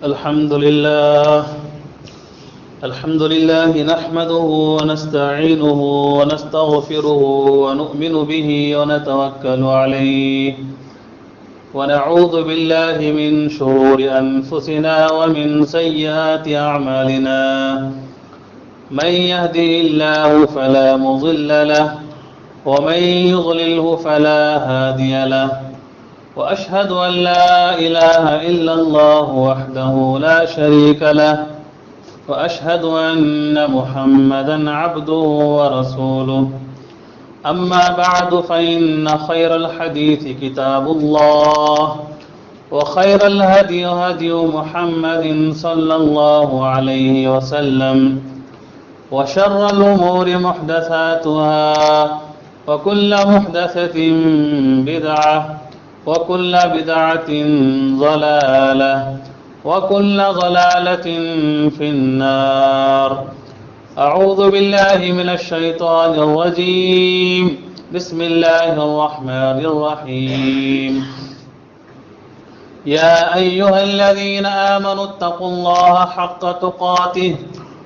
الحمد لله نحمده ونستعينه ونستغفره ونؤمن به ونتوكل عليه ونعوذ بالله من شرور أنفسنا ومن سيئات أعمالنا من يهده الله فلا مضل له ومن يضلله فلا هادي له وأشهد أن لا إله إلا الله وحده لا شريك له وأشهد أن محمدًا عبده ورسوله أما بعد فإن خير الحديث كتاب الله وخير الهدي هدي محمد صلى الله عليه وسلم وشر الأمور محدثاتها وكل محدثة بدعة وكل بدعة ضلالة وكل ضلالة في النار. أعوذ بالله من الشيطان الرجيم. بسم الله الرحمن الرحيم. يا أيها الذين آمنوا اتقوا الله حق تقاته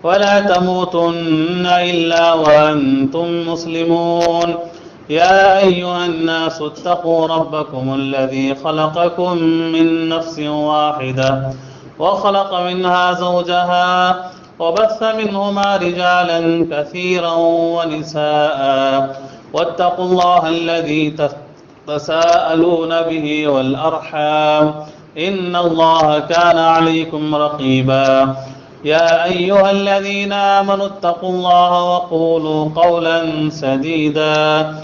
ولا تموتن إلا وأنتم مسلمون. يا أيها الناس اتقوا ربكم الذي خلقكم من نفس واحدة وخلق منها زوجها وبث منهما رجالا كثيرا ونساء واتقوا الله الذي تساءلون به والأرحام إن الله كان عليكم رقيبا. يا أيها الذين آمنوا اتقوا الله وقولوا قولا سديدا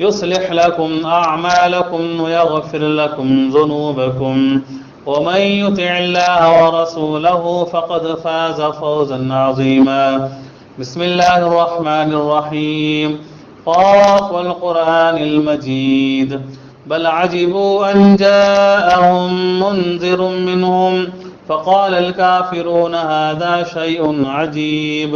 يصلح لكم أعمالكم ويغفر لكم ذنوبكم ومن يطع الله ورسوله فقد فاز فوزا عظيما. بسم الله الرحمن الرحيم. قاف والقرآن المجيد بل عجبوا أن جاءهم منذر منهم فقال الكافرون هذا شيء عجيب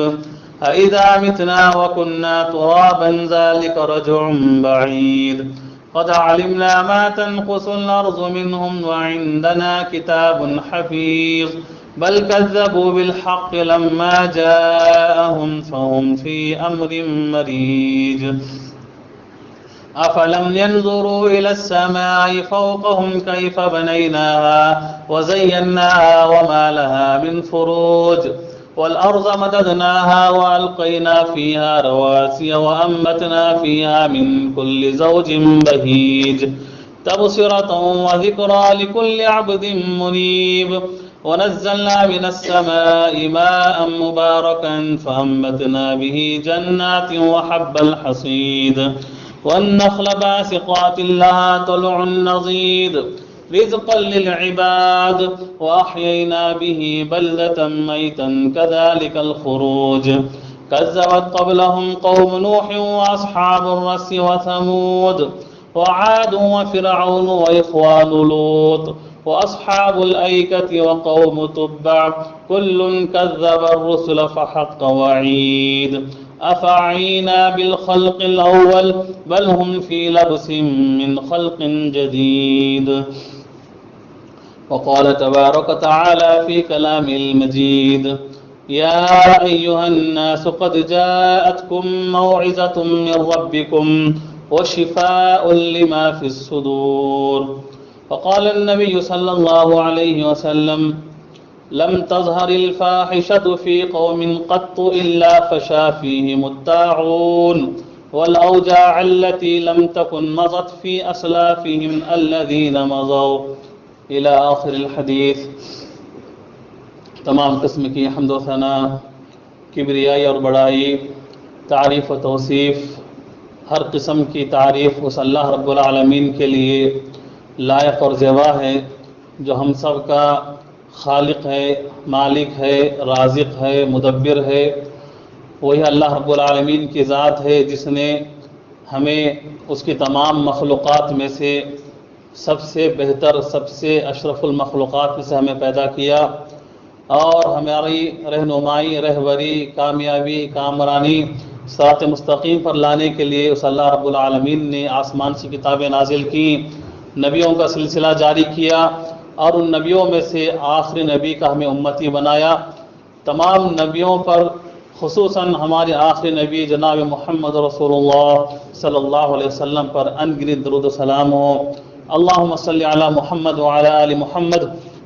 أإذا متنا وكنا ترابا ذلك رجع بعيد قد علمنا ما تنقص الأرض منهم وعندنا كتاب حفيظ بل كذبوا بالحق لما جاءهم فهم في أمر مريج. أفلم ينظروا إلى السماء فوقهم كيف بنيناها وزيناها وما لها من فروج والأرض مددناها وألقينا فيها رواسي وأنبتنا فيها من كل زوج بهيج تبصرة وذكرى لكل عبد منيب. ونزلنا من السماء ماء مباركا فأنبتنا به جنات وحب الحصيد والنخل باسقات لها طلع نضيد رزقا للعباد وأحيينا به بلدة ميتا كذلك الخروج. كذبت قبلهم قوم نوح وأصحاب الرس وثمود وعاد وفرعون وإخوان لوط وأصحاب الأيكة وقوم تبع كل كذب الرسل فحق وعيد. أفعينا بالخلق الأول بل هم في لبس من خلق جديد. وقال تبارك وتعالى في كلام المجيد يا أيها الناس قد جاءتكم موعظة من ربكم وشفاء لما في الصدور. وقال النبي صلى الله عليه وسلم لم تظهر الفاحشة في قوم قط إلا فشا فيهم الطاعون والأوجاع التي لم تكن مضت في أسلافهم الذين مضوا إلى آخر الحديث. تمام قسم کی حمد و ثنا، کبریائی اور بڑائی، تعریف و توصیف، ہر قسم کی تعریف اس اللہ رب العالمین کے لیے لائق اور زیبا ہے جو ہم سب کا خالق ہے، مالک ہے، رازق ہے، مدبر ہے. وہی اللہ رب العالمین کی ذات ہے جس نے ہمیں اس کی تمام مخلوقات میں سے سب سے بہتر، سب سے اشرف المخلوقات میں سے ہمیں پیدا کیا اور ہماری رہنمائی، رہبری، کامیابی، کامرانی صراط مستقیم پر لانے کے لیے اس اللہ رب العالمین نے آسمان سے کتابیں نازل کی، نبیوں کا سلسلہ جاری کیا اور ان نبیوں میں سے آخری نبی کا ہمیں امتی بنایا۔ تمام نبیوں پر خصوصاً ہمارے آخری نبی جناب محمد رسول اللہ صلی اللہ علیہ وسلم پر انگنت درود و سلام ہو۔ اللہم صلی علی محمد وعلی آل محمد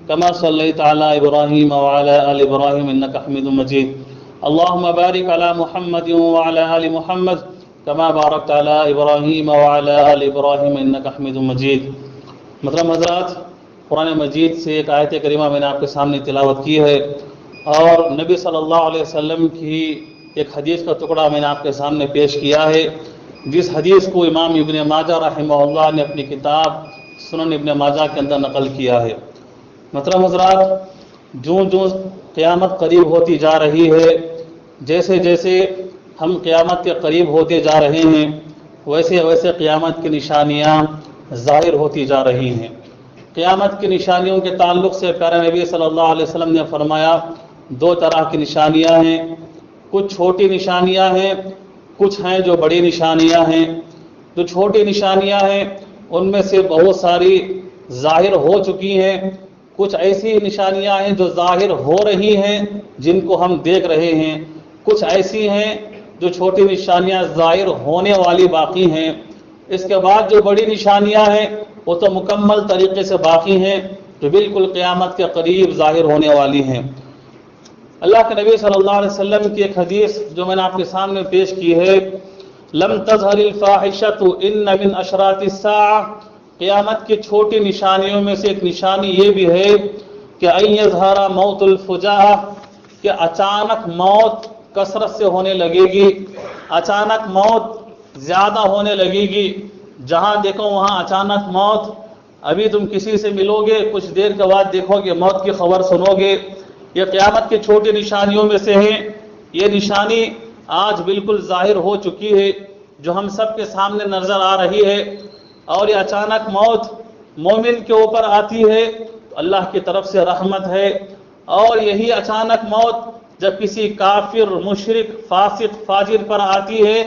کما صلیت علی ابراہیم وعلی آل ابراہیم انک حمید مجید۔ اللہم بارک علی محمد وعلی آل محمد کما بارکت علی ابراہیم وعلی آل ابراہیم انک حمید مجید۔ محترم حضرات، قرآن مجید سے ایک آیت کریمہ میں نے آپ کے سامنے تلاوت کی ہے، اور نبی صلی اللہ علیہ وسلم کی ایک حدیث کا ٹکڑا میں نے آپ کے سامنے پیش کیا ہے، جس حدیث کو امام ابن ماجہ رحمہ اللہ نے اپنی کتاب سنن ابن ماجہ کے اندر نقل کیا ہے۔ محترم حضرات، جو قیامت قریب ہوتی جا رہی ہے، جیسے جیسے ہم قیامت کے قریب ہوتے جا رہے ہیں، ویسے ویسے قیامت کی نشانیاں ظاہر ہوتی جا رہی ہیں۔ قیامت کی نشانیوں کے تعلق سے پیارے نبی صلی اللہ علیہ وسلم نے فرمایا دو طرح کی نشانیاں ہیں، کچھ چھوٹی نشانیاں ہیں، کچھ ہیں جو بڑی نشانیاں ہیں۔ جو چھوٹی نشانیاں ہیں ان میں سے بہت ساری ظاہر ہو چکی ہیں، کچھ ایسی نشانیاں ہیں جو ظاہر ہو رہی ہیں جن کو ہم دیکھ رہے ہیں، کچھ ایسی ہیں جو چھوٹی نشانیاں ظاہر ہونے والی باقی ہیں۔ اس کے بعد جو بڑی نشانیاں ہیں وہ تو مکمل طریقے سے باقی ہیں، جو بالکل قیامت کے قریب ظاہر ہونے والی ہیں۔ اللہ کے نبی صلی اللہ علیہ وسلم کی ایک حدیث جو میں نے آپ کے سامنے پیش کی ہے، لم تظہر الفاحشۃ ان من اشراط الساعہ، قیامت کی چھوٹی نشانیوں میں سے ایک نشانی یہ بھی ہے کہ ان یظہر موت الفجاء، کہ اچانک موت کثرت سے ہونے لگے گی، اچانک موت زیادہ ہونے لگے گی، جہاں دیکھو وہاں اچانک موت۔ ابھی تم کسی سے ملو گے، کچھ دیر کے بعد دیکھو گے موت کی خبر سنو گے۔ یہ قیامت کی چھوٹی نشانیوں میں سے ہے۔ یہ نشانی آج بالکل ظاہر ہو چکی ہے، جو ہم سب کے سامنے نظر آ رہی ہے، اور یہ اچانک موت مومن کے اوپر آتی ہے تو اللہ کی طرف سے رحمت ہے، اور یہی اچانک موت جب کسی کافر، مشرک، فاسق، فاجر پر آتی ہے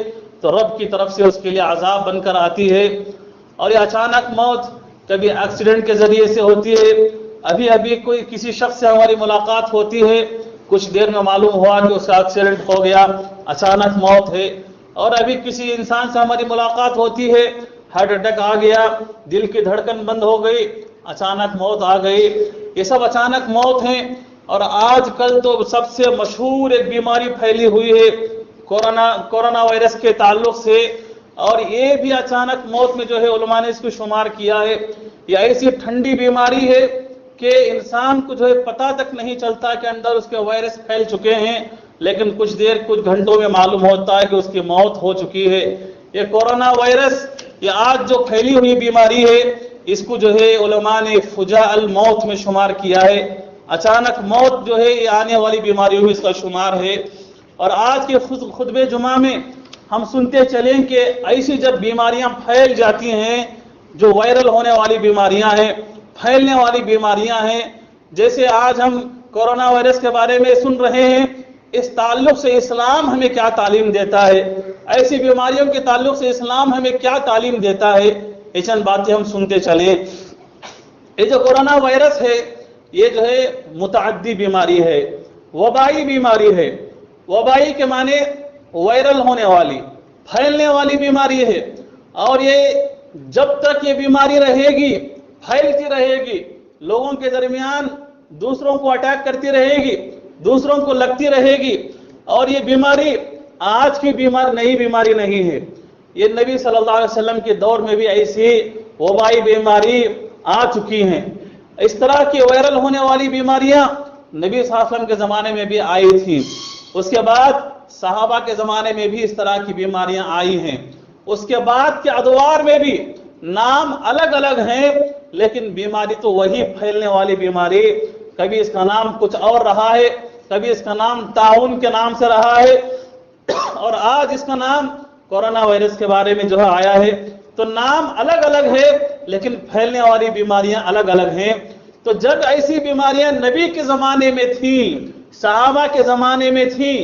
تو رب کی طرف سے اس کے لیے عذاب بن کر آتی ہے۔ اور یہ اچانک موت کبھی ایکسیڈنٹ کے ذریعے سے ہوتی ہے، ابھی کوئی کسی شخص سے ہماری ملاقات ہوتی ہے، کچھ دیر میں معلوم ہوا کہ اس کا ایکسیڈنٹ ہو گیا، اچانک موت ہے۔ اور ابھی کسی انسان سے ہماری ملاقات ہوتی ہے، ہارٹ اٹیک آ گیا، دل کی دھڑکن بند ہو گئی، اچانک موت آ گئی۔ یہ سب اچانک موت ہیں۔ اور آج کل تو سب سے مشہور ایک بیماری پھیلی ہوئی ہے کورونا وائرس کے تعلق سے، اور یہ بھی اچانک موت میں جو ہے علماء نے اس کو شمار کیا ہے۔ یہ ایسی ٹھنڈی بیماری ہے کہ انسان کو جو ہے پتہ تک نہیں چلتا کہ اندر اس کے وائرس پھیل چکے ہیں، لیکن کچھ گھنٹوں میں معلوم ہوتا ہے کہ اس کی موت ہو چکی ہے۔ یہ کورونا وائرس، یہ آج جو پھیلی ہوئی بیماری ہے، اس کو جو ہے علماء نے فجاء الموت میں شمار کیا ہے۔ اچانک موت جو ہے یہ آنے والی بیماری ہوئی، اس کا شمار ہے۔ اور آج کے خطبہ جمعہ میں ہم سنتے چلیں کہ ایسی جب بیماریاں پھیل جاتی ہیں جو وائرل ہونے والی بیماریاں ہیں، پھیلنے والی بیماریاں ہیں، جیسے آج ہم کورونا وائرس کے بارے میں سن رہے ہیں، اس تعلق سے اسلام ہمیں کیا تعلیم دیتا ہے، ایسی بیماریوں کے تعلق سے اسلام ہمیں کیا تعلیم دیتا ہے، یہ چند باتیں ہم سنتے چلیں۔ یہ جو کورونا وائرس ہے یہ جو ہے متعدی بیماری ہے، وبائی بیماری ہے۔ وبائی کے معنی وائرل ہونے والی، پھیلنے والی بیماری ہے، اور یہ جب تک یہ بیماری رہے گی، پھیلتی رہے گی، لوگوں کے درمیان دوسروں کو اٹیک کرتی رہے گی، دوسروں کو لگتی رہے گی۔ اور یہ بیماری آج کی نئی بیماری نہیں ہے، یہ نبی صلی اللہ علیہ وسلم کے دور میں بھی ایسی وبائی بیماری آ چکی ہیں۔ اس طرح کی وائرل ہونے والی بیماریاں نبی صلی اللہ علیہ وسلم کے زمانے میں بھی آئی تھیں، اس کے بعد صحابہ کے زمانے میں بھی اس طرح کی بیماریاں آئی ہیں، اس کے بعد کے ادوار میں بھی نام الگ الگ ہیں، لیکن بیماری تو وہی پھیلنے والی بیماری، کبھی اس کا نام کچھ اور رہا ہے، کبھی اس کا نام طاعون کے نام سے رہا ہے، اور آج اس کا نام کورونا وائرس کے بارے میں جو ہے آیا ہے۔ تو نام الگ الگ ہے لیکن پھیلنے والی بیماریاں الگ الگ ہیں۔ تو جب ایسی بیماریاں نبی کے زمانے میں تھیں، صحابہ کے زمانے میں تھیں،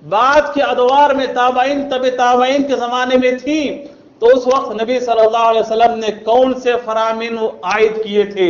بعد کے ادوار میں تابعین تابعین کے زمانے میں تھیں، تو اس وقت نبی صلی اللہ علیہ وسلم نے کون سے فرامین عائد کیے تھے،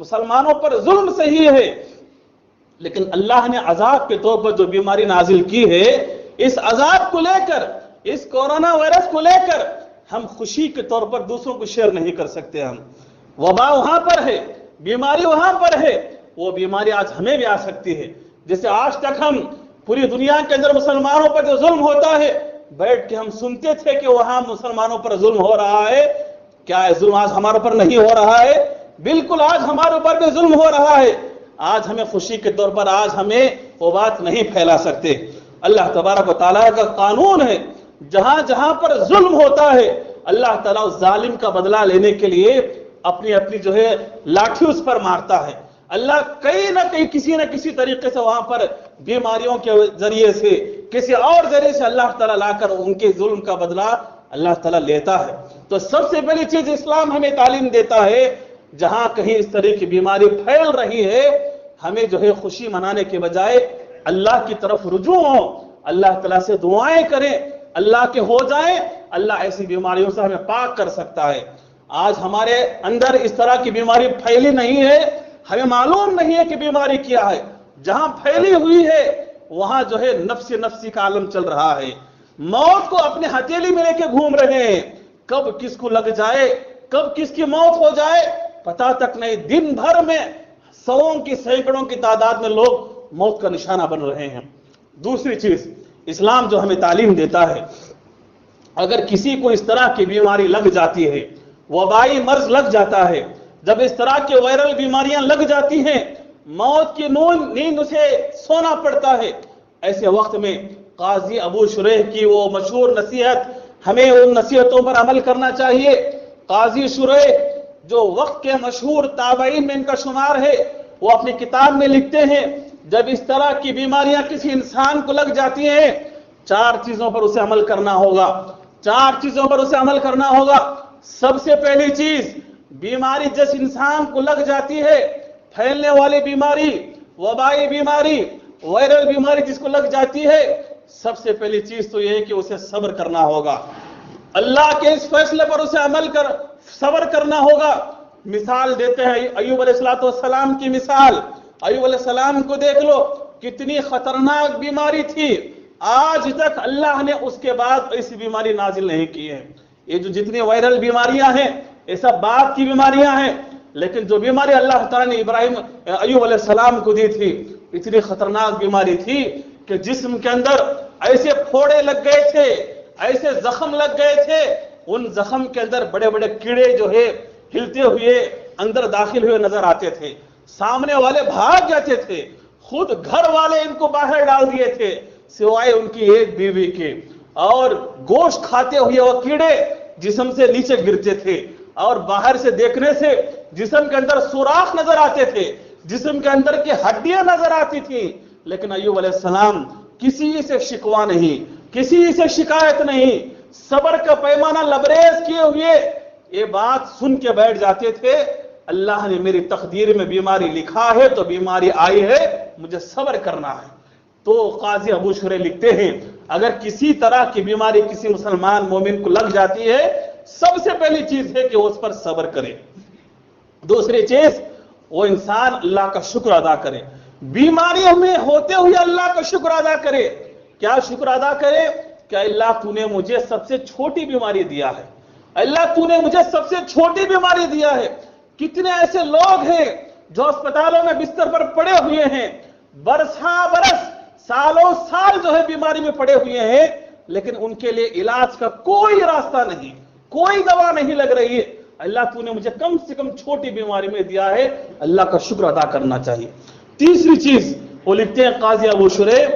مسلمانوں پر ظلم صحیح ہے، لیکن اللہ نے عذاب کے طور پر جو بیماری نازل کی ہے، اس عذاب کو لے کر، اس کورونا وائرس کو لے کر ہم خوشی کے طور پر دوسروں کو شیئر نہیں کر سکتے۔ ہم وبا وہاں پر ہے، بیماری وہاں پر ہے، وہ بیماری آج ہمیں بھی آ سکتی ہے۔ جیسے آج تک ہم پوری دنیا کے اندر مسلمانوں پر جو ظلم ہوتا ہے، بیٹھ کے ہم سنتے تھے کہ وہاں مسلمانوں پر ظلم ہو رہا ہے، کیا ظلم آج ہمارے اوپر نہیں ہو رہا ہے؟ بالکل آج ہمارے اوپر بھی ظلم ہو رہا ہے۔ آج ہمیں خوشی کے طور پر آج ہمیں وہ بات نہیں پھیلا سکتے۔ اللہ تبارک و تعالیٰ کا قانون ہے، جہاں جہاں پر ظلم ہوتا ہے اللہ تعالیٰ اس ظالم کا بدلہ لینے کے لیے اپنی اپنی جو ہے لاٹھی اس پر مارتا ہے۔ اللہ کہیں نہ کہیں کسی نہ کسی طریقے سے وہاں پر بیماریوں کے ذریعے سے کسی اور ذریعے سے اللہ تعالیٰ لا کر ان کے ظلم کا بدلہ اللہ تعالیٰ لیتا ہے۔ تو سب سے پہلی چیز اسلام ہمیں تعلیم دیتا ہے، جہاں کہیں اس طرح کی بیماری پھیل رہی ہے، ہمیں جو ہے خوشی منانے کے بجائے اللہ کی طرف رجوع ہو، اللہ تعالیٰ سے دعائیں کریں، اللہ کے ہو جائیں، اللہ ایسی بیماریوں سے ہمیں پاک کر سکتا ہے۔ آج ہمارے اندر اس طرح کی بیماری پھیلی نہیں ہے، ہمیں معلوم نہیں ہے کہ بیماری کیا ہے۔ جہاں پھیلی ہوئی ہے وہاں جو ہے نفسی کا عالم چل رہا ہے، موت کو اپنے ہتھیلی میں لے کے گھوم رہے ہیں، کب کس کو لگ جائے، کب کس کی موت ہو جائے پتہ تک نہیں۔ دن بھر میں سووں کی سینکڑوں کی تعداد میں لوگ موت کا نشانہ بن رہے ہیں۔ دوسری چیز اسلام جو ہمیں تعلیم دیتا ہے، اگر کسی کو اس طرح کی بیماری لگ جاتی ہے، وبائی مرض لگ جاتا ہے، جب اس طرح کے وائرل بیماریاں لگ جاتی ہیں، موت کی نیند اسے سونا پڑتا ہے، ایسے وقت میں قاضی ابو شریح کی وہ مشہور نصیحت، ہمیں ان نصیحتوں پر عمل کرنا چاہیے۔ قاضی شریح جو وقت کے مشہور تابعین میں ان کا شمار ہے، وہ اپنی کتاب میں لکھتے ہیں جب اس طرح کی بیماریاں کسی انسان کو لگ جاتی ہیں، 4 چیزوں پر اسے عمل کرنا ہوگا، 4 چیزوں پر اسے عمل کرنا ہوگا۔ سب سے پہلی چیز، بیماری جس انسان کو لگ جاتی ہے، پھیلنے والی بیماری، وبائی بیماری، وائرل بیماری جس کو لگ جاتی ہے، سب سے پہلی چیز تو یہ ہے کہ اسے صبر کرنا ہوگا، اللہ کے اس فیصلے پر اسے صبر کرنا ہوگا۔ مثال دیتے ہیں ایوب علیہ السلام کی مثال، ایوب علیہ السلام کو دیکھ لو، کتنی خطرناک بیماری تھی، آج تک اللہ نے اس کے بعد ایسی بیماری نازل نہیں کی ہے۔ یہ جو جتنی وائرل بیماریاں ہیں یہ سب بعد کی بیماریاں ہیں، لیکن جو بیماری اللہ تعالیٰ نے ایوب علیہ السلام کو دی تھی، اتنی خطرناک بیماری تھی کہ جسم کے اندر ایسے پھوڑے لگ گئے تھے، ایسے زخم لگ گئے تھے، ان زخم کے اندر بڑے بڑے کیڑے جو ہے ہلتے ہوئے اندر داخل ہوئے نظر آتے تھے، سامنے والے بھاگ جاتے تھے، خود گھر والے ان کو باہر ڈال دیے تھے سوائے ان کی ایک بیوی کے، اور گوشت کھاتے ہوئے وہ کیڑے جسم سے نیچے گرتے تھے، اور باہر سے دیکھنے سے جسم کے اندر سوراخ نظر آتے تھے، جسم کے اندر کی ہڈیاں نظر آتی تھیں، لیکن ایوب علیہ السلام کسی سے شکوہ نہیں، کسی سے شکایت نہیں، صبر کا پیمانہ لبریز کیے ہوئے یہ بات سن کے بیٹھ جاتے تھے، اللہ نے میری تقدیر میں بیماری لکھا ہے تو بیماری آئی ہے، مجھے صبر کرنا ہے۔ تو قاضی ابو شریح لکھتے ہیں اگر کسی طرح کی بیماری کسی مسلمان مومن کو لگ جاتی ہے، سب سے پہلی چیز ہے کہ وہ اس پر صبر کرے، دوسری چیز وہ انسان اللہ کا شکر ادا کرے، بیماریوں میں ہوتے ہوئے اللہ کا شکر ادا کرے۔ کیا شکر ادا کرے کہ اللہ تو نے مجھے سب سے چھوٹی بیماری دیا ہے، اللہ تو نے مجھے سب سے چھوٹی بیماری دیا ہے۔ کتنے ایسے لوگ ہیں جو اسپتالوں میں بستر پر پڑے ہوئے ہیں، برساں برس سالوں سال جو ہے بیماری میں پڑے ہوئے ہیں، لیکن ان کے لیے علاج کا کوئی راستہ نہیں، کوئی دوا نہیں لگ رہی ہے۔ اللہ تو نے مجھے کم سے کم چھوٹی بیماری میں دیا ہے، اللہ کا شکر ادا کرنا چاہیے۔ تیسری چیز وہ لکھتے ہیں قاضی ابو شریح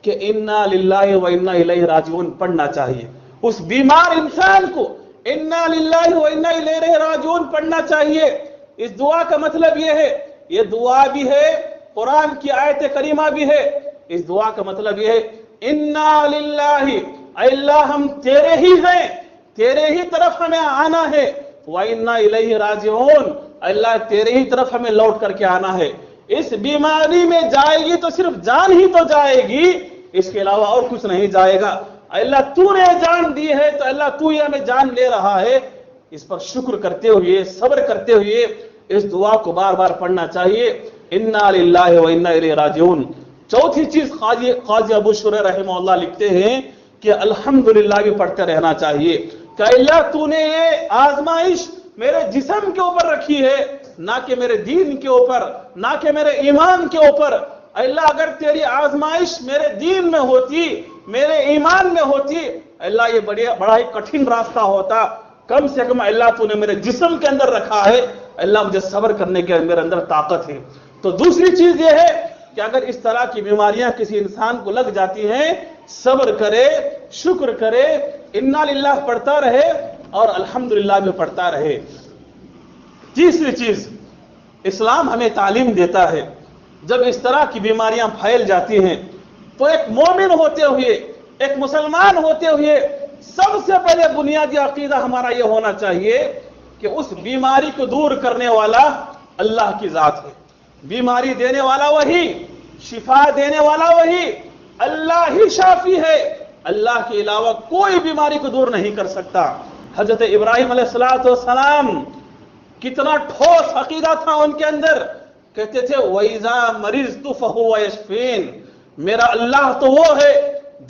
کہ انا للہ و انا الیہ راجعون پڑھنا چاہیے، اس بیمار انسان کو انا للہ و انا الیہ راجعون پڑھنا چاہیے۔ اس دعا کا مطلب یہ ہے، یہ دعا بھی ہے، قرآن کی آیت کریمہ بھی ہے، اس دعا کا مطلب یہ ہے انا للہ، اے اللہ ہم تیرے ہی ہیں، تیرے ہی طرف ہمیں آنا ہے، وَإِنَّا إِلَيْهِ رَاجِعُونَ، اللہ تیرے ہی طرف ہمیں لوٹ کر کے آنا ہے۔ اس بیماری میں جائے گی تو صرف جان ہی تو جائے گی، اس کے علاوہ اور کچھ نہیں جائے گا۔ اللہ تو نے جان دی ہے تو اللہ تو ہی ہمیں جان لے رہا ہے، اس پر شکر کرتے ہوئے، صبر کرتے ہوئے اس دعا کو بار بار پڑھنا چاہیے، انا للہ و انا الیہ راجعون۔ چوتھی چیز قاضی ابو شریح رحمہ اللہ لکھتے ہیں کہ الحمدللہ بھی پڑھتے رہنا چاہیے کہ اللہ تو نے یہ آزمائش میرے جسم کے اوپر رکھی ہے، نہ کہ میرے دین کے اوپر، نہ کہ میرے ایمان کے اوپر۔ اللہ اگر تیری آزمائش میرے دین میں ہوتی، میرے ایمان میں ہوتی، اللہ یہ بڑا ہی کٹھن راستہ ہوتا، کم سے کم اللہ تو نے میرے جسم کے اندر رکھا ہے، اللہ مجھے صبر کرنے کے میرے اندر طاقت ہے۔ تو دوسری چیز یہ ہے کہ اگر اس طرح کی بیماریاں کسی انسان کو لگ جاتی ہیں، صبر کرے، شکر کرے، انا للہ پڑھتا رہے اور الحمدللہ بھی پڑھتا رہے۔ تیسری چیز اسلام ہمیں تعلیم دیتا ہے، جب اس طرح کی بیماریاں پھیل جاتی ہیں تو ایک مومن ہوتے ہوئے، ایک مسلمان ہوتے ہوئے سب سے پہلے بنیادی عقیدہ ہمارا یہ ہونا چاہیے کہ اس بیماری کو دور کرنے والا اللہ کی ذات ہے۔ بیماری دینے والا وہی، شفا دینے والا وہی، اللہ ہی شافی ہے، اللہ کے علاوہ کوئی بیماری کو دور نہیں کر سکتا۔ حضرت ابراہیم علیہ السلام کتنا ٹھوس عقیدہ تھا ان کے اندر، کہتے تھے وَإِذَا مَرِضْتُ فَهُوَ يَشْفِينِ، میرا اللہ تو وہ ہے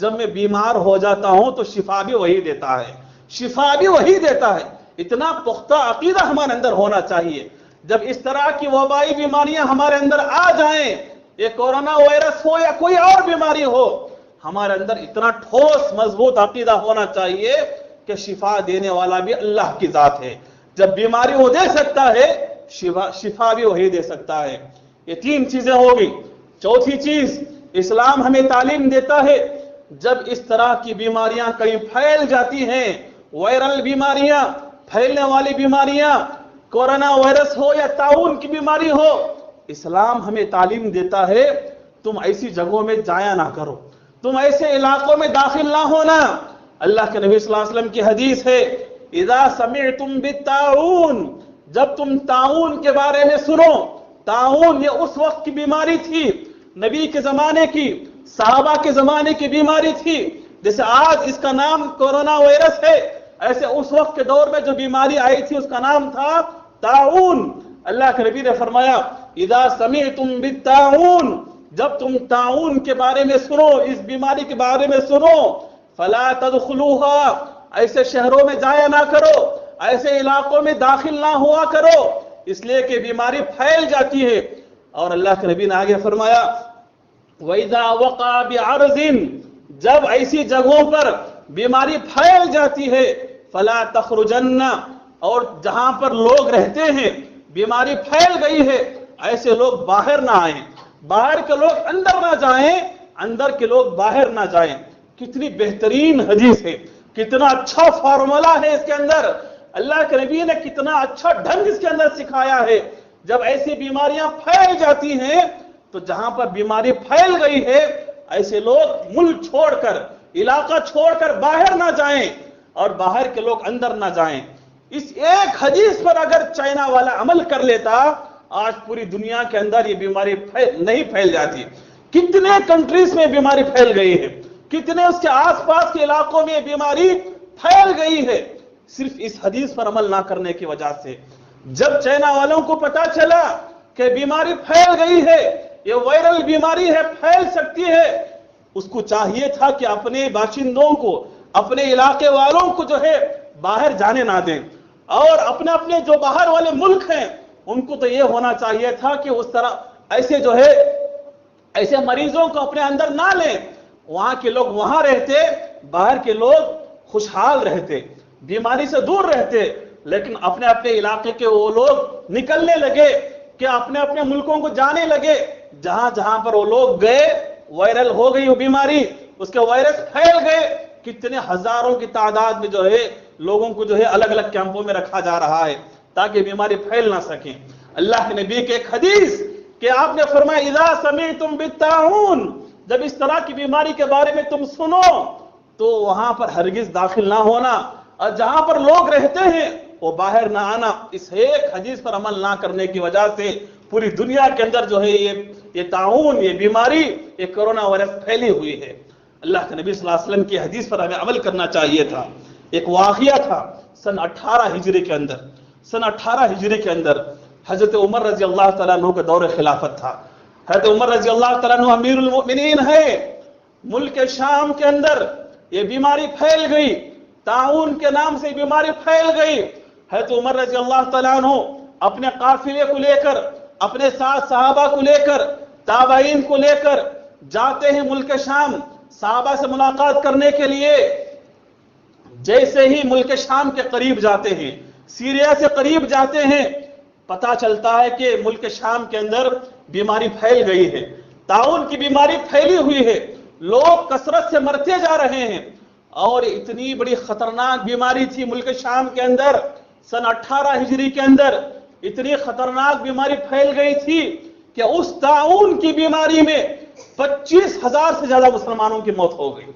جب میں بیمار ہو جاتا ہوں تو شفا بھی وہی دیتا ہے، شفا بھی وہی دیتا ہے۔ اتنا پختہ عقیدہ ہمارے اندر ہونا چاہیے۔ جب اس طرح کی وبائی بیماریاں ہمارے اندر آ جائیں، یہ کورونا وائرس ہو یا کوئی اور بیماری ہو، ہمارے اندر اتنا ٹھوس مضبوط عقیدہ ہونا چاہیے کہ شفا دینے والا بھی اللہ کی ذات ہے۔ جب بیماری وہ دے سکتا ہے، شفا بھی وہی دے سکتا ہے۔ یہ تین چیزیں ہوگی۔ چوتھی چیز اسلام ہمیں تعلیم دیتا ہے، جب اس طرح کی بیماریاں کہیں پھیل جاتی ہیں، وائرل بیماریاں، پھیلنے والی بیماریاں، کورونا وائرس ہو یا طاعون کی بیماری ہو، اسلام ہمیں تعلیم دیتا ہے تم ایسی جگہوں میں جایا نہ کرو، تم ایسے علاقوں میں داخل نہ ہونا۔ اللہ کے نبی صلی اللہ علیہ وسلم کی حدیث ہے اذا سمعتم بالطاعون، جب تم طاعون کے بارے میں سنو۔ طاعون یہ اس وقت کی بیماری تھی، نبی کے زمانے کی، صحابہ کے زمانے کی بیماری تھی۔ جیسے آج اس کا نام کورونا وائرس ہے، ایسے اس وقت کے دور میں جو بیماری آئی تھی اس کا نام تھا طاعون۔ اللہ کے نبی نے فرمایا اذا سمعتم بالطاعون، جب تم طاعون کے بارے میں سنو، اس بیماری کے بارے میں سنو، فلا تدخلوها، ایسے شہروں میں جایا نہ کرو، ایسے علاقوں میں داخل نہ ہوا کرو، اس لیے کہ بیماری پھیل جاتی ہے۔ اور اللہ کے نبی نے آگے فرمایا وَإِذَا وَقَعَ بِعَرْضٍ، جب ایسی جگہوں پر بیماری پھیل جاتی ہے، فَلَا تَخْرُجَنَّ، اور جہاں پر لوگ رہتے ہیں بیماری پھیل گئی ہے، ایسے لوگ باہر نہ آئیں، باہر کے لوگ اندر نہ جائیں، اندر کے لوگ باہر نہ جائیں۔ کتنی بہترین حدیث ہے، کتنا اچھا فارمولا ہے اس کے اندر، اللہ کے نبی نے کتنا اچھا ڈھنگ اس کے اندر سکھایا ہے۔ جب ایسی بیماریاں پھیل جاتی ہیں تو جہاں پر بیماری پھیل گئی ہے، ایسے لوگ ملک چھوڑ کر، علاقہ چھوڑ کر باہر نہ جائیں، اور باہر کے لوگ اندر نہ جائیں۔ اس ایک حدیث پر اگر چائنا والا عمل کر لیتا، آج پوری دنیا کے اندر یہ بیماری نہیں پھیل جاتی۔ کتنے کنٹریز میں بیماری پھیل گئی ہے، کتنے اس کے آس پاس کے علاقوں میں بیماری پھیل گئی ہے، صرف اس حدیث پر عمل نہ کرنے کی وجہ سے۔ جب چائنا والوں کو پتا چلا کہ بیماری پھیل گئی ہے، یہ وائرل بیماری ہے، پھیل سکتی ہے، اس کو چاہیے تھا کہ اپنے باشندوں کو، اپنے علاقے والوں کو جو ہے باہر جانے نہ دیں، اور اپنے جو باہر والے ملک ہیں ان کو تو یہ ہونا چاہیے تھا کہ اس طرح ایسے جو ہے ایسے مریضوں کو اپنے اندر نہ لیں، وہاں کے لوگ وہاں رہتے، باہر کے لوگ خوشحال رہتے، بیماری سے دور رہتے۔ لیکن اپنے علاقے کے وہ لوگ نکلنے لگے کہ اپنے ملکوں کو جانے لگے، جہاں جہاں پر وہ لوگ گئے وائرل ہو گئی وہ بیماری، اس کے وائرس پھیل گئے، کتنے ہزاروں کی تعداد میں جو ہے لوگوں کو جو ہے الگ الگ کیمپوں میں رکھا جا رہا ہے تاکہ بیماری پھیل نہ سکیں۔ اللہ کے نبی کے ایک حدیث کہ آپ نے فرمایا اذا سمعتم بالطاعون، جب اس طرح کی بیماری کے بارے میں تم سنو تو وہاں پر ہرگز داخل نہ ہونا، اور جہاں پر لوگ رہتے ہیں وہ باہر نہ آنا۔ اس ایک حدیث پر عمل نہ کرنے کی وجہ سے پوری دنیا کے اندر جو ہے یہ طاعون، یہ بیماری، یہ کورونا وائرس پھیلی ہوئی ہے۔ اللہ کے نبی صلی اللہ علیہ وسلم کی حدیث پر ہمیں عمل کرنا چاہیے تھا۔ ایک واقعہ تھا سن 18 ہجری کے اندر، سن 18 ہجری کے اندر حضرت عمر رضی اللہ تعالیٰ عنہ کا دور خلافت تھا. حضرت عمر رضی اللہ تعالیٰ عنہ امیر المؤمنین ہے. ملک شام کے اندر یہ بیماری پھیل گئی, طاعون کے نام سے بیماری پھیل گئی. حضرت عمر رضی اللہ تعالیٰ عنہ اپنے قافلے کو لے کر, اپنے ساتھ صحابہ کو لے کر, تابعین کو لے کر جاتے ہیں ملک شام صحابہ سے ملاقات کرنے کے لیے. جیسے ہی ملک شام کے قریب جاتے ہیں, سیریا سے قریب جاتے ہیں, پتہ چلتا ہے کہ ملک شام کے اندر بیماری پھیل گئی ہے, طاعون کی بیماری پھیلی ہوئی ہے, لوگ کثرت سے مرتے جا رہے ہیں. اور اتنی بڑی خطرناک بیماری تھی ملک شام کے اندر, سن 18 ہجری کے اندر اتنی خطرناک بیماری پھیل گئی تھی کہ اس طاعون کی بیماری میں 25,000 سے زیادہ مسلمانوں کی موت ہو گئی.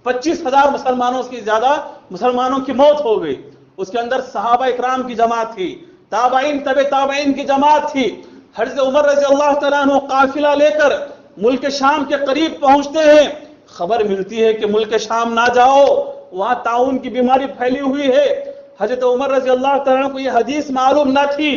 25,000 مسلمانوں کی موت ہو گئی. اس کے اندر صحابہ اکرام کی جماعت تھی, تابعین تبع تابعین کی جماعت تھی. حضرت عمر رضی اللہ تعالیٰ عنہ قافلہ لے کر ملک شام کے قریب پہنچتے ہیں. خبر ملتی ہے کہ ملک شام نہ جاؤ, وہاں طاعون کی بیماری پھیلی ہوئی ہے. حضرت عمر رضی اللہ تعالیٰ عنہ کو یہ حدیث معلوم نہ تھی.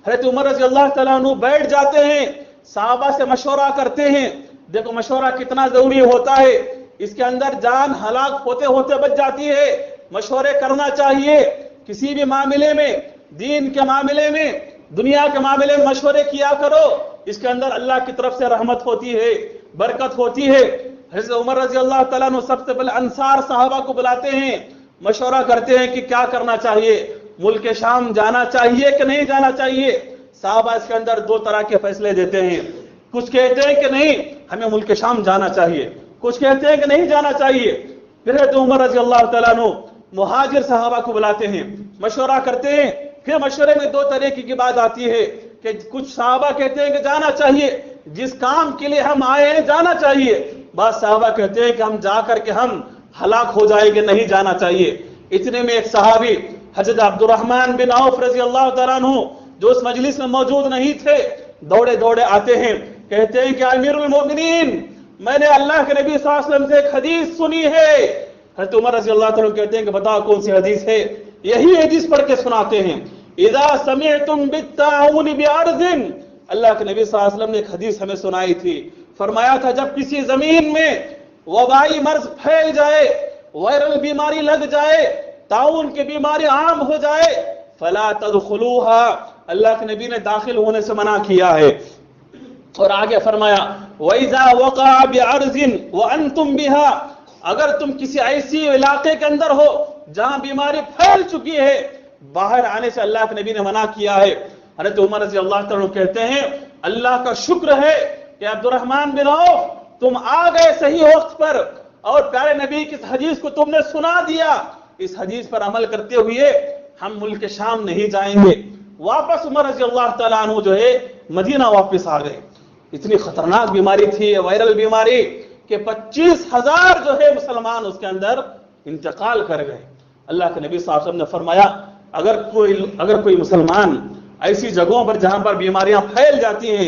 حضرت عمر رضی اللہ تعالیٰ عنہ بیٹھ جاتے ہیں, صحابہ سے مشورہ کرتے ہیں. دیکھو مشورہ کتنا ضروری ہوتا ہے, اس کے اندر جان ہلاک ہوتے ہوتے بچ جاتی ہے. مشورے کرنا چاہیے کسی بھی معاملے میں, دین کے معاملے میں, دنیا کے معاملے میں مشورے کیا کرو. اس کے اندر اللہ کی طرف سے رحمت ہوتی ہے, برکت ہوتی ہے. حضرت عمر رضی اللہ تعالیٰ عنہ سب سے پہلے انصار صحابہ کو بلاتے ہیں, مشورہ کرتے ہیں کہ کیا کرنا چاہیے, ملک شام جانا چاہیے کہ نہیں جانا چاہیے. صحابہ اس کے اندر دو طرح کے فیصلے دیتے ہیں. کچھ کہتے ہیں کہ نہیں ہمیں ملک شام جانا چاہیے, کچھ کہتے ہیں کہ نہیں جانا چاہیے. پھر حضرت عمر رضی اللہ تعالیٰ عنہ مہاجر صحابہ کو بلاتے ہیں, مشورہ کرتے ہیں. پھر مشورے میں دو طریقے کی بات آتی ہے کہ کچھ صحابہ کہتے ہیں کہ جانا چاہیے, جس کام کے لیے ہم آئے ہیں جانا چاہیے. بعض صحابہ کہتے ہیں کہ ہم جا کر کے ہم ہلاک ہو جائیں گے, نہیں جانا چاہیے. اتنے میں ایک صحابی حضرت عبد الرحمن بن عوف رضی اللہ تعالیٰ عنہ جو اس مجلس میں موجود نہیں تھے, دوڑے دوڑے آتے ہیں, کہتے ہیں کہ امیر المؤمنین میں نے اللہ کے نبی صلی اللہ علیہ وسلم سے ایک حدیث سنی ہے. حضرت عمر رضی اللہ تعالیٰ عنہ کہتے ہیں کہ بتاؤ کون سی حدیث ہے. یہی حدیث پڑھ کے سناتے ہیں, اذا سمعتم بالطاعون بارض. اللہ کے نبی صلی اللہ علیہ وسلم نے ایک حدیث ہمیں سنائی تھی, فرمایا تھا جب کسی زمین میں وبائی مرض پھیل جائے, وائرل بیماری لگ جائے, طاعون کی بیماری عام ہو جائے, فلا تدخلوها, اللہ کے نبی نے داخل ہونے سے منع کیا ہے. اور آگے فرمایا وَإِذَا وَقَعَ بِعَرْضٍ وَأَنْتُمْ بِهَا, اگر تم کسی ایسی علاقے کے اندر ہو جہاں بیماری پھیل چکی ہے, باہر آنے سے اللہ کے نبی نے منع کیا ہے. حضرت عمر رضی اللہ تعالیٰ عنہ کہتے ہیں اللہ کا شکر ہے کہ عبد الرحمن بن عوف تم آ گئے صحیح وقت پر, اور پیارے نبی کی حدیث کو تم نے سنا دیا. اس حدیث پر عمل کرتے ہوئے ہم ملک شام نہیں جائیں گے. واپس عمر رضی اللہ تعالیٰ عنہ جو ہے مدینہ واپس آ گئے. اتنی خطرناک بیماری تھی, وائرل بیماری, کہ 25,000 جو ہے مسلمان اس کے اندر انتقال کر گئے. اللہ کے نبی صلی اللہ علیہ وسلم نے فرمایا اگر کوئی مسلمان ایسی جگہوں پر جہاں پر بیماریاں پھیل جاتی ہیں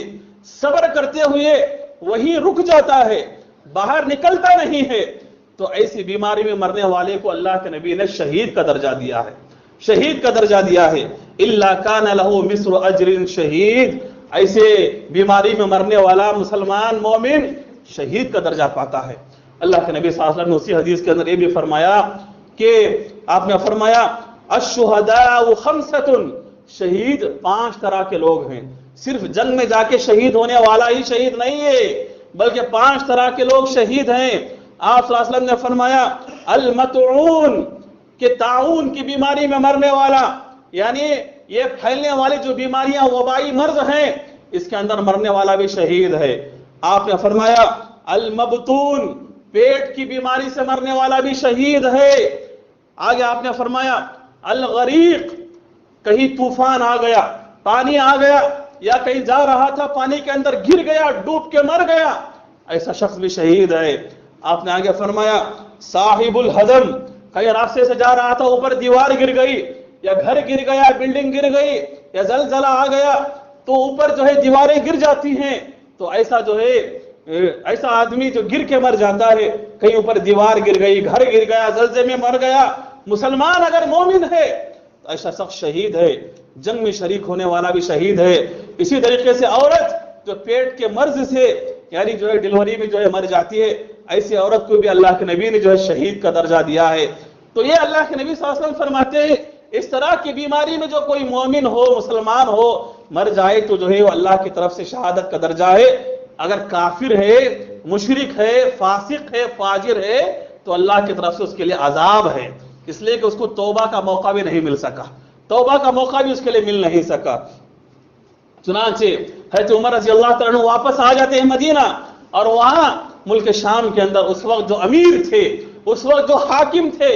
صبر کرتے ہوئے وہیں رک جاتا ہے, باہر نکلتا نہیں ہے, تو ایسی بیماری میں مرنے والے کو اللہ کے نبی نے شہید کا درجہ دیا ہے, شہید کا درجہ دیا ہے. الا کان لہ مثل اجر شہید, ایسے بیماری میں مرنے والا مسلمان مومن شہید کا درجہ پاتا ہے. اللہ کے نبی صلی اللہ علیہ وسلم نے اسی حدیث کے اندر یہ بھی فرمایا کہ آپ نے فرمایا الشہداء خمسۃ, شہید 5 طرح کے لوگ ہیں. صرف جنگ میں جا کے شہید ہونے والا ہی شہید نہیں ہے, بلکہ 5 طرح کے لوگ شہید ہیں. آپ صلی اللہ علیہ وسلم نے فرمایا المطعون, کہ طاعون کی بیماری میں مرنے والا, یعنی یہ پھیلنے والی جو بیماریاں وبائی مرض ہیں اس کے اندر مرنے والا بھی شہید ہے. آپ نے فرمایا المبتون, پیٹ کی بیماری سے مرنے والا بھی شہید ہے. آگے آپ نے فرمایا الغریق, کہیں طوفان آ گیا, پانی آ گیا, یا کہیں جا رہا تھا پانی کے اندر گر گیا, ڈوب کے مر گیا, ایسا شخص بھی شہید ہے. آپ نے آگے فرمایا صاحب الحدم, کہیں راستے سے جا رہا تھا اوپر دیوار گر گئی, یا گھر گر گیا, بلڈنگ گر گئی, یا زلزلہ آ گیا تو اوپر جو ہے دیواریں گر جاتی ہیں, تو ایسا جو ہے ایسا آدمی جو گر کے مر جاتا ہے, کہیں اوپر دیوار گر گئی, گھر گر گیا, زلزلے میں مر گیا, مسلمان اگر مومن ہے تو ایسا شخص شہید ہے. جنگ میں شریک ہونے والا بھی شہید ہے. اسی طریقے سے عورت جو پیٹ کے مرض سے یعنی جو ہے ڈیلیوری میں جو ہے مر جاتی ہے، ایسی عورت کو بھی اللہ کے نبی نے جو ہے شہید کا درجہ دیا ہے. تو یہ اللہ کے نبی صلی اللہ علیہ وسلم فرماتے ہیں اس طرح کی بیماری میں جو کوئی مومن ہو، مسلمان ہو، مر جائے تو جو ہے وہ اللہ کی طرف سے شہادت کا درجہ ہے. اگر کافر ہے، مشرک ہے، فاسق ہے، فاجر ہے تو اللہ کی طرف سے اس کے لیے عذاب ہے، اس لیے کہ اس کو توبہ کا موقع بھی نہیں مل سکا، توبہ کا موقع بھی اس کے لیے مل نہیں سکا. چنانچہ حضرت عمر رضی اللہ تعالیٰ عنہ واپس آ جاتے ہیں مدینہ، اور وہاں ملک شام کے اندر اس وقت جو امیر تھے، اس وقت جو حاکم تھے،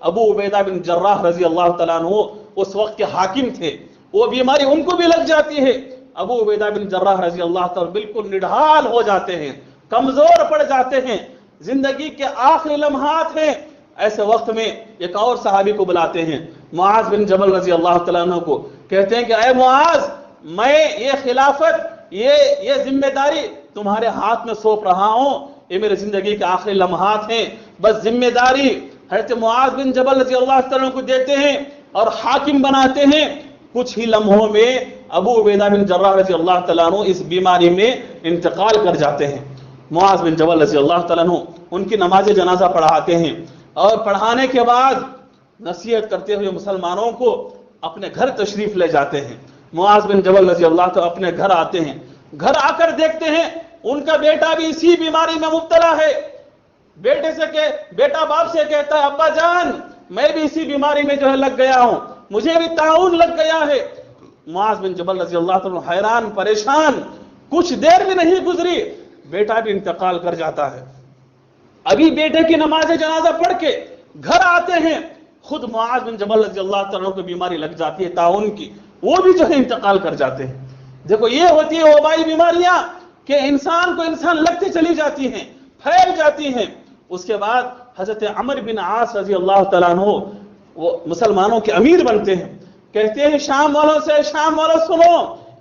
ابو عبیدہ بن جراح رضی اللہ تعالیٰ عنہ اس وقت کے حاکم تھے. وہ بیماری ان کو بھی لگ جاتی ہے. ابو عبیدہ بن جراح رضی اللہ تعالیٰ بالکل نڈھال ہو جاتے ہیں، کمزور پڑ جاتے ہیں، زندگی کے آخری لمحات ہیں. ایسے وقت میں ایک اور صحابی کو بلاتے ہیں، معاذ بن جبل رضی اللہ تعالیٰ عنہ کو. کہتے ہیں کہ اے معاذ، میں یہ خلافت، یہ ذمہ داری تمہارے ہاتھ میں سونپ رہا ہوں، یہ میرے زندگی کے آخری لمحات ہیں، بس ذمہ داری حضرت معاذ بن جبل رضی اللہ تعالیٰ عنہ کو دیتے ہیں اور حاکم بناتے ہیں. کچھ ہی لمحوں میں ابو عبیدہ بن جراح رضی اللہ تعالیٰ عنہ اس بیماری میں انتقال کر جاتے ہیں. معاذ بن جبل رضی اللہ تعالیٰ عنہ ان کی نماز جنازہ پڑھاتے ہیں، اور پڑھانے کے بعد نصیحت کرتے ہوئے مسلمانوں کو اپنے گھر تشریف لے جاتے ہیں. معاذ بن جبل رضی اللہ تعالیٰ اپنے گھر آتے ہیں، گھر آ کر دیکھتے ہیں ان کا بیٹا بھی اسی بیماری میں مبتلا ہے. بیٹا باپ سے کہتا ہے ابا جان، میں بھی اسی بیماری میں جو ہے لگ گیا ہوں، مجھے بھی طاعون لگ گیا ہے. معاذ بن جبل رضی اللہ تعالیٰ حیران پریشان، کچھ دیر بھی نہیں گزری بیٹا بھی انتقال کر جاتا ہے. ابھی بیٹے کی نماز جنازہ پڑھ کے گھر آتے ہیں، خود معاذ بن جبل رضی اللہ تعالیٰ کو بیماری لگ جاتی ہے طاعون کی، وہ بھی جو ہے انتقال کر جاتے ہیں. دیکھو یہ ہوتی ہے وبائی بیماریاں کہ انسان کو انسان لگتی چلی جاتی ہیں، پھیل جاتی ہیں. اس کے بعد حضرت عمر بن عاص رضی اللہ تعالیٰ عنہ وہ مسلمانوں کے امیر بنتے ہیں. کہتے ہیں شام والوں سنو،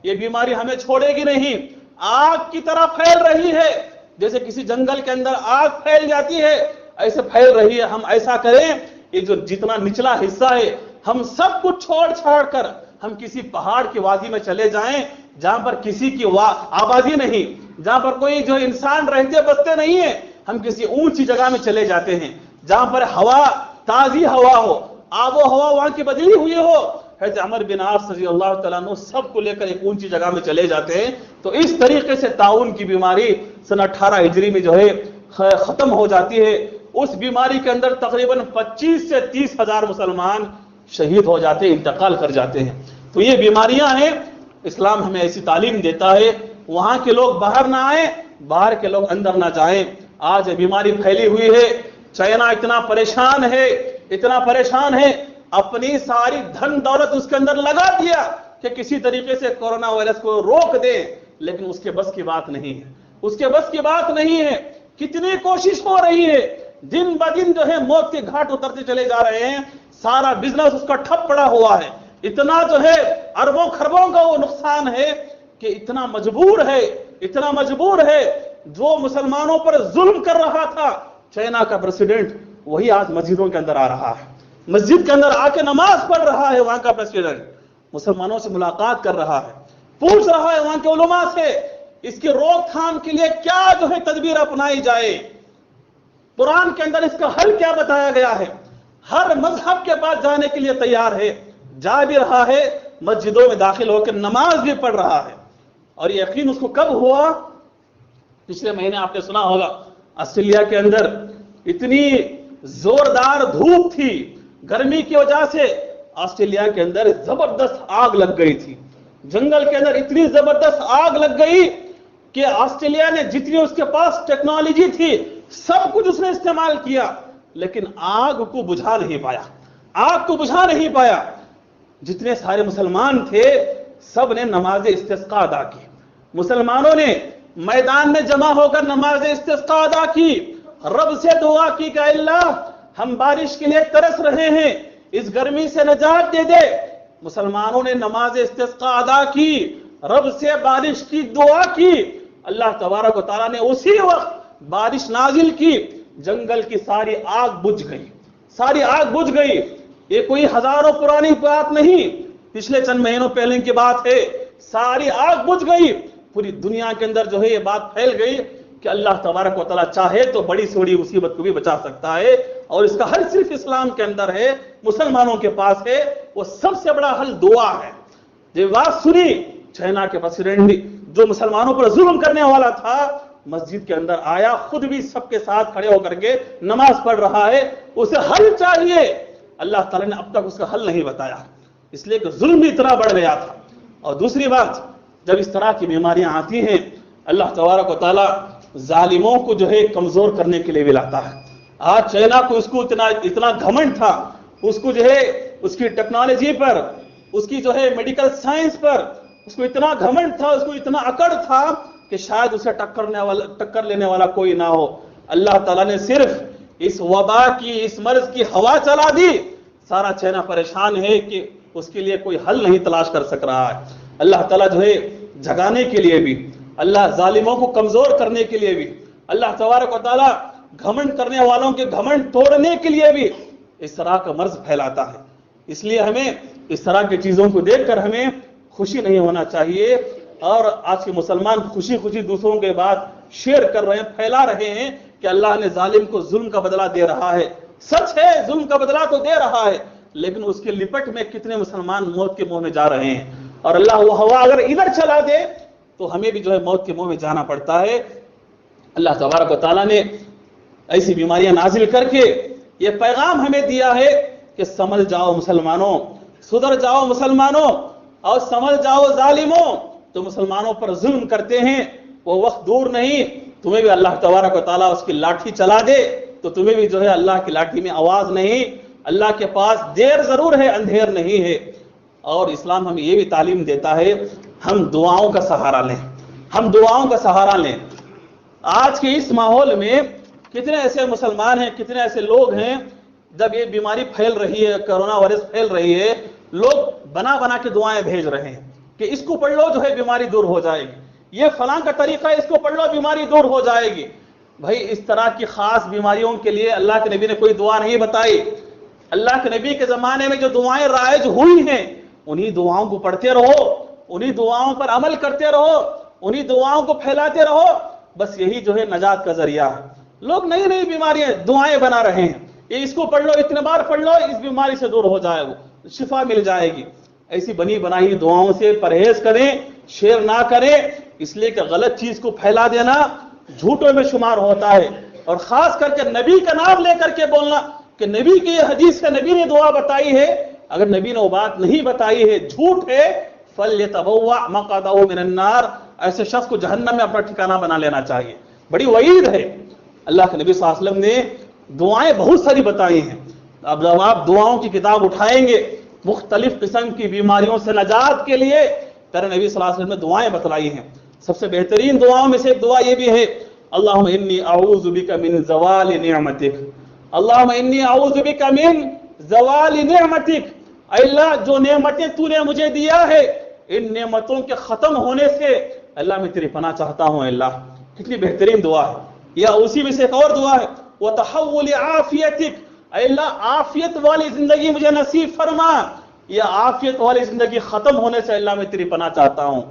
یہ بیماری ہمیں چھوڑے گی نہیں، آگ کی طرح پھیل رہی ہے، جیسے کسی جنگل کے اندر آگ پھیل جاتی ہے ایسے پھیل رہی ہے. ہم ایسا کریں، یہ جو جتنا نچلا حصہ ہے ہم سب کچھ چھوڑ چھاڑ کر ہم کسی پہاڑ کی وادی میں چلے جائیں جہاں پر کسی کی آبادی نہیں، جہاں پر کوئی جو انسان رہتے بستے نہیں ہیں. ہم کسی اونچی جگہ میں چلے جاتے ہیں جہاں پر ہوا تازی ہوا ہو، آب و ہوا وہاں کی بدلی ہوئی ہو. حضرت عمر بن عاص رضی اللہ تعالیٰ عنہ سب کو لے کر ایک اونچی جگہ میں چلے جاتے ہیں. تو اس طریقے سے طاعون کی بیماری سن 18 ہجری میں جو ہے ختم ہو جاتی ہے. اس بیماری کے اندر تقریباً 25 سے 30 ہزار مسلمان شہید ہو جاتے ہیں، انتقال کر جاتے ہیں. تو یہ بیماریاں ہیں. اسلام ہمیں ایسی تعلیم دیتا ہے وہاں کے لوگ باہر نہ آئیں، باہر کے لوگ اندر نہ جائیں. آج بیماری پھیلی ہوئی ہے، چائنا اتنا پریشان ہے، اپنی ساری دھن دولت اس کے اندر لگا دیا کہ کسی طریقے سے کورونا وائرس کو روک دے، لیکن اس کے بس کی بات نہیں ہے. کتنی کوشش ہو رہی ہے، دن بدن جو ہے موت کے گھاٹ اترتے چلے جا رہے ہیں. سارا بزنس اس کا ٹھپ پڑا ہوا ہے، اتنا جو ہے اربوں خربوں کا وہ نقصان ہے کہ اتنا مجبور ہے. جو مسلمانوں پر ظلم کر رہا تھا چائنا کا پریزیڈنٹ، وہی آج مسجدوں کے اندر آ رہا ہے، مسجد کے اندر آ کے نماز پڑھ رہا ہے. وہاں کا پریزیڈنٹ مسلمانوں سے ملاقات کر رہا ہے، پوچھ رہا ہے وہاں کے علماء سے اس کی روک تھام کے لیے کیا جو ہے تدبیر اپنائی جائے، قرآن کے اندر اس کا حل کیا بتایا گیا ہے. ہر مذہب کے پاس جانے کے لیے تیار ہے، جا بھی رہا ہے، مسجدوں میں داخل ہو کے نماز بھی پڑھ رہا ہے. اور یہ یقین اس کو کب ہوا؟ پچھلے مہینے آپ نے سنا ہوگا آسٹریلیا کے اندر اتنی زوردار دھوپ تھی، گرمی کی وجہ سے آسٹریلیا کے اندر زبردست آگ لگ گئی تھی. جنگل کے اندر اتنی زبردست آگ لگ گئی کہ آسٹریلیا نے جتنی اس کے پاس ٹیکنالوجی تھی سب کچھ اس نے استعمال کیا، لیکن آگ کو بجھا نہیں پایا. جتنے سارے مسلمان تھے سب نے نماز استسقاء ادا کی. مسلمانوں نے میدان میں جمع ہو کر نماز استسقاء ادا کی، رب سے دعا کی کہ اللہ ہم بارش کے لیے ترس رہے ہیں، اس گرمی سے نجات دے دے. مسلمانوں نے نماز استسقاء ادا کی، رب سے بارش کی دعا کی. اللہ تبارک و تعالیٰ نے اسی وقت بارش نازل کی، جنگل کی ساری آگ بجھ گئی. یہ کوئی ہزاروں پرانی بات نہیں، پچھلے چند مہینوں پہلے کی بات ہے، ساری آگ بجھ گئی، پوری دنیا کے اندر جو ہے یہ بات پھیل گئی کہ اللہ تبارک و تعالیٰ چاہے تو بڑی سے بڑی مصیبت کو بھی بچا سکتا ہے، اور اس کا حل صرف اسلام کے اندر ہے، مسلمانوں کے پاس ہے۔ وہ سب سے بڑا حل دعا ہے۔ جب بات سنی چائنا کے پریزیڈنٹ جو مسلمانوں پر ظلم کرنے والا تھا، مسجد کے اندر آیا، خود بھی سب کے ساتھ کھڑے ہو کر کے نماز پڑھ رہا ہے، اسے حل چاہیے، اللہ تعالیٰ نے اب تک اس کا حل نہیں بتایا، اس لیے کہ ظلم بھی اتنا بڑھ گیا تھا۔ اور دوسری بات، جب اس طرح کی بیماریاں آتی ہیں، اللہ تبارک و تعالیٰ ظالموں کو جو ہے کمزور کرنے کے لیے بھی لاتا ہے۔ آج چائنا کو اس کو اتنا گھمنڈ تھا، اس کو جو ہے اس کی ٹیکنالوجی پر، اس کی جو ہے میڈیکل سائنس پر اس کو اتنا گھمنڈ تھا، اس کو اتنا اکڑ تھا کہ شاید اسے ٹکر لینے والا کوئی نہ ہو۔ اللہ تعالیٰ نے صرف اس وبا کی، اس مرض کی ہوا چلا دی، سارا چائنا پریشان ہے کہ اس کے لیے کوئی حل نہیں تلاش کر سک رہا ہے۔ اللہ تعالیٰ جو ہے جگانے کے لیے بھی، اللہ ظالموں کو کمزور کرنے کے لیے بھی، اللہ تبارک و تعالیٰ گھمنڈ کرنے والوں کے گھمنڈ توڑنے کے لیے بھی اس طرح کا مرض پھیلاتا ہے۔ اس لیے ہمیں اس طرح کی چیزوں کو دیکھ کر ہمیں خوشی نہیں ہونا چاہیے، اور آج کے مسلمان خوشی خوشی دوسروں کے بعد شیئر کر رہے ہیں، پھیلا رہے ہیں کہ اللہ نے ظالم کو ظلم کا بدلہ دے رہا ہے۔ سچ ہے، ظلم کا بدلہ تو دے رہا ہے، لیکن اس کے لپٹ میں کتنے مسلمان موت کے منہ میں جا رہے ہیں، اور اللہ وہ ہوا اگر ادھر چلا دے تو ہمیں بھی جو ہے موت کے منہ میں جانا پڑتا ہے۔ اللہ تبارک و تعالیٰ نے ایسی بیماریاں نازل کر کے یہ پیغام ہمیں دیا ہے کہ سمجھ جاؤ مسلمانوں، سدھر جاؤ مسلمانوں، اور سمجھ جاؤ ظالموں، تو مسلمانوں پر ظلم کرتے ہیں، وہ وقت دور نہیں، تمہیں بھی اللہ تبارک و تعالیٰ اس کی لاٹھی چلا دے تو تمہیں بھی جو ہے اللہ کی لاٹھی میں آواز نہیں۔ اللہ کے پاس دیر ضرور ہے، اندھیر نہیں ہے۔ اور اسلام ہمیں یہ بھی تعلیم دیتا ہے ہم دعاؤں کا سہارا لیں، ہم دعاؤں کا سہارا لیں۔ آج کے اس ماحول میں کتنے ایسے مسلمان ہیں، کتنے ایسے لوگ ہیں، جب یہ بیماری پھیل رہی ہے، کرونا وائرس پھیل رہی ہے، لوگ بنا بنا کے دعائیں بھیج رہے ہیں کہ اس کو پڑھ لو جو ہے بیماری دور ہو جائے گی، یہ فلاں کا طریقہ ہے، اس کو پڑھ لو بیماری دور ہو جائے گی۔ بھائی اس طرح کی خاص بیماریوں کے لیے اللہ کے نبی نے کوئی دعا نہیں بتائی۔ اللہ کے نبی کے زمانے میں جو دعائیں رائج ہوئی ہیں، انہی دعاؤں کو پڑھتے رہو، انہی دعاؤں پر عمل کرتے رہو، انہی دعاؤں کو پھیلاتے رہو، بس یہی جو ہے نجات کا ذریعہ ہے۔ لوگ نئی نئی بیماریاں دعائیں بنا رہے ہیں، یہ اس کو پڑھ لو، اتنے بار پڑھ لو، اس بیماری سے دور ہو جائے، وہ شفا مل جائے گی۔ ایسی بنی بنائی دعاؤں سے پرہیز کریں، شیئر نہ کریں، اس لیے کہ غلط چیز کو پھیلا دینا جھوٹوں میں شمار ہوتا ہے، اور خاص کر کے نبی کا نام لے کر کے بولنا کہ نبی کی یہ حدیث ہے، نبی نے دعا بتائی ہے، اگر نبی نے وہ بات نہیں بتائی ہے، جھوٹ ہے، فَلْيَتَبَوَّعْ مَقْعَدَهُ مِنَ النَّارِ، ایسے شخص کو جہنم میں اپنا ٹھکانہ بنا لینا چاہیے۔ بڑی وعید ہے۔ اللہ کے نبی صلی اللہ علیہ وسلم نے دعائیں بہت ساری بتائی ہیں۔ اب جب آپ دعاؤں کی کتاب اٹھائیں گے، مختلف قسم کی بیماریوں سے نجات کے لیے پیارے نبی صلی اللہ علیہ وسلم نے دعائیں بتلائی ہیں۔ سب سے بہترین دعاؤں میں سے ایک دعا یہ بھی ہے، اللہم انی اعوذ بک من زوال نعمتک، اللہم انی اعوذ بک من زوال نعمتک، اے اللہ جو نعمتیں تو نے مجھے دیا ہے، ان نعمتوں کے ختم ہونے سے اللہ میں تیری پناہ چاہتا ہوں۔ اللہ کتنی بہترین دعا ہے۔ یا اسی میں سے ایک اور دعا ہے، وتحول عافیتک، اے اللہ عافیت والی زندگی مجھے نصیب فرما، یا عافیت والی زندگی ختم ہونے سے اللہ میں تیری پناہ چاہتا ہوں۔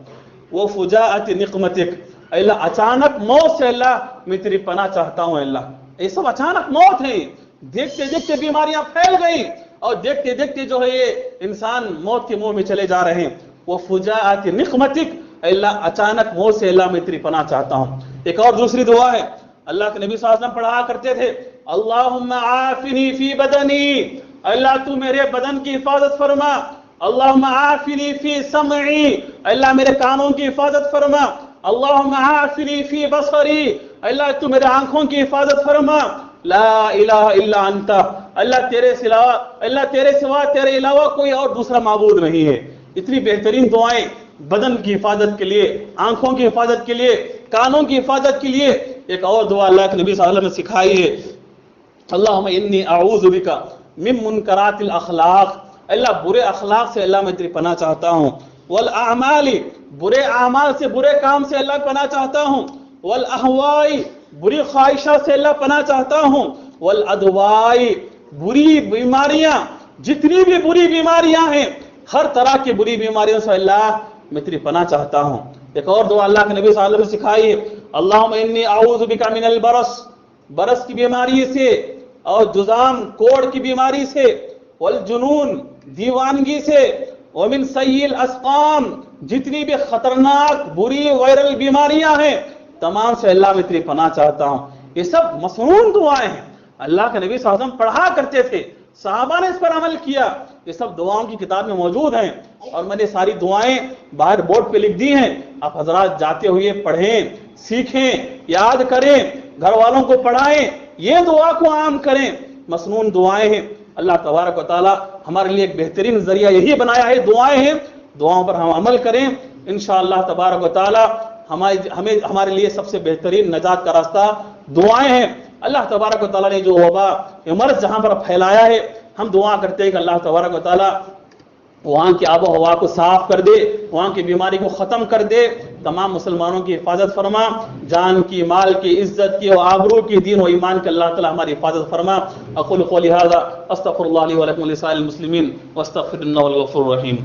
وفجاءت نقمتک، اے اللہ اچانک موت سے اللہ میں تیری پناہ چاہتا ہوں۔ اللہ یہ سب اچانک موت ہے، دیکھتے دیکھتے بیماریاں پھیل گئی، اور دیکھتے دیکھتے جو ہے یہ انسان موت کے منہ میں چلے جا رہے ہیں۔ وفجاءت نقمتک، اے اللہ اچانک موت سے اللہ میں تیری پناہ چاہتا ہوں۔ ایک اور دوسری دعا ہے، اللہ کے نبی صلی اللہ علیہ وسلم پڑھا کرتے تھے، اللہم عافنی فی بدنی، اللہ تو میرے بدن کی حفاظت فرما، اللہم عافنی فی سمعی، اللہ میرے کانوں کی حفاظت فرما، اللہم عافنی فی بصری، اللہ تو میرے آنکھوں کی حفاظت فرما، لا الہ الا انت، اللہ تیرے سوا تیرے علاوہ کوئی اور دوسرا معبود نہیں ہے۔ اتنی بہترین دعائیں بدن کی حفاظت کے لیے، آنکھوں کی حفاظت کے لیے، کانوں کی حفاظت کے لیے۔ ایک اور دعا اللہ کے نبی صلی اللہ علیہ وسلم نے سکھائی ہے، اللہم انی اعوذ بک من منکرات الاخلاق، اللہ برے اخلاق سے اللہ میں تیری پناہ چاہتا ہوں، والاعمال، برے اعمال سے، برے کام سے اللہ پناہ چاہتا ہوں، والاہواء، بری خواہشات سے اللہ پناہ چاہتا ہوں، والادواء، بری بیماریاں، جتنی بھی بری بیماریاں ہیں ہر طرح کی بری بیماریوں سے اللہ میں تیری پناہ چاہتا ہوں۔ ایک اور دعا اللہ کے نبی صلی اللہ علیہ وسلم نے سکھائی ہے، اللہم انی اعوذ بک من البرص، برس کی بیماری سے، اور جذام کوڑ کی بیماری سے، والجنون دیوانگی سے، ومن سیء الاسقام جتنی بھی خطرناک بری وائرل بیماریاں ہیں تمام سے اللہ میں تیری پناہ چاہتا ہوں۔ یہ سب مسنون دعائیں ہیں، اللہ کے نبی صلی اللہ علیہ وسلم پڑھا کرتے تھے، صحابہ نے اس پر عمل کیا، یہ سب دعاؤں کی کتاب میں موجود ہیں، اور میں نے ساری دعائیں باہر بورڈ پہ لکھ دی ہیں، آپ حضرات جاتے ہوئے پڑھیں، سیکھیں، یاد کریں، گھر والوں کو پڑھائیں، یہ دعا کو عام کریں، مسنون دعائیں ہیں۔ اللہ تبارک و تعالی ہمارے لیے ایک بہترین ذریعہ یہی بنایا ہے، دعائیں ہیں، دعاؤں پر ہم عمل کریں، انشاءاللہ تبارک و تعالی ہمارے لیے سب سے بہترین نجات کا راستہ دعائیں ہیں۔ اللہ تبارک و تعالیٰ نے جو وبا مرض جہاں پر پھیلایا ہے، ہم دعا کرتے ہیں کہ اللہ تبارک و تعالیٰ وہاں کی آب و ہوا کو صاف کر دے، وہاں کی بیماری کو ختم کر دے، تمام مسلمانوں کی حفاظت فرما، جان کی، مال کی، عزت کی اور آبرو کی، دین و ایمان کی اللہ تعالیٰ ہماری حفاظت فرما۔ اقول قولی ھذا استغفر اللہ لی ولکم ولسائر المسلمین واستغفر انہ هو الغفور الرحیم۔